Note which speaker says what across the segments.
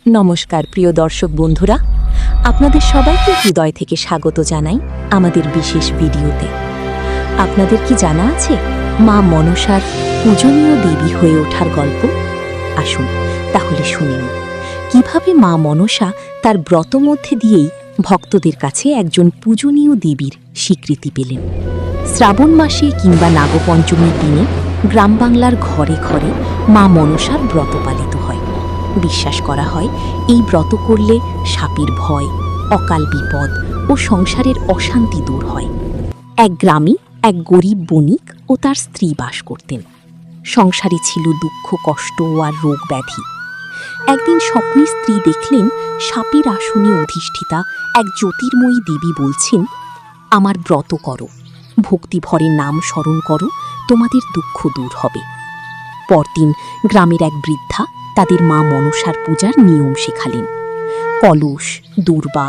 Speaker 1: নমস্কার প্রিয় দর্শক বন্ধুরা, আপনাদের সবাইকে হৃদয় থেকে স্বাগত জানাই আমাদের বিশেষ ভিডিওতে। আপনাদের কি জানা আছে মা মনসার পূজনীয় দেবী হয়ে ওঠার গল্প? আসুন তাহলে শুনে নিন কিভাবে মা মনসা তার ব্রত মধ্যে দিয়েই ভক্তদের কাছে একজন পূজনীয় দেবীর স্বীকৃতি পেলেন। শ্রাবণ মাসে কিংবা নাগপঞ্চমীর দিনে গ্রাম বাংলার ঘরে ঘরে মা মনসার ব্রত পালিত হয়। বিশ্বাস করা হয় এই ব্রত করলে সাপের ভয়, অকাল বিপদ ও সংসারের অশান্তি দূর হয়। এক গ্রামে এক গরিব বণিক ও তার স্ত্রী বাস করতেন। সংসারে ছিল দুঃখ, কষ্ট আর রোগ ব্যাধি। একদিন স্বপ্নে স্ত্রী দেখলেন সাপের আসনে অধিষ্ঠিতা এক জ্যোতির্ময়ী দেবী বলছেন, আমার ব্রত করো, ভক্তি ভরে নাম স্মরণ করো, তোমাদের দুঃখ দূর হবে। পরদিন গ্রামের এক বৃদ্ধা তাদের মা মনসার পূজার নিয়ম শেখালেন। কলস, দূর্বা,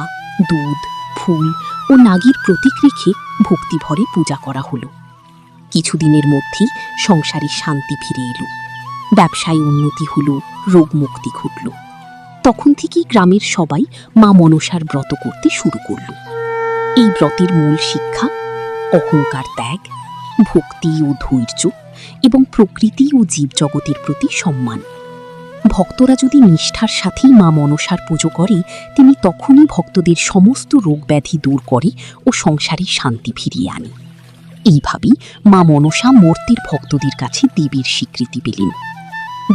Speaker 1: দুধ, ফুল ও নাগির প্রতীক রেখে ভক্তি ভরে পূজা করা হলো। কিছুদিনের মধ্যেই সংসারে শান্তি ফিরে এলো, ব্যবসায় উন্নতি হলো, রোগ মুক্তি ঘটল। তখন থেকেই গ্রামের সবাই মা মনসার ব্রত করতে শুরু করল। এই ব্রতের মূল শিক্ষা অহংকার ত্যাগ, ভক্তি ও ধৈর্য এবং প্রকৃতি ও জীবজগতের প্রতি সম্মান। ভক্তরা যদি নিষ্ঠার সাথেই মা মনসার পুজো করে, তিনি তখনই ভক্তদের সমস্ত রোগ ব্যাধি দূর করে ও সংসারে শান্তি ফিরিয়ে আনে। এইভাবেই মা মনসা মর্তের ভক্তদের কাছে দেবীর স্বীকৃতি পেলেন।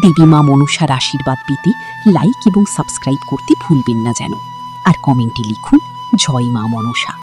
Speaker 1: দেবী মা মনসার আশীর্বাদ পেতে লাইক এবং সাবস্ক্রাইব করতে ভুলবেন না যেন। আর কমেন্টে লিখুন জয় মা মনসা।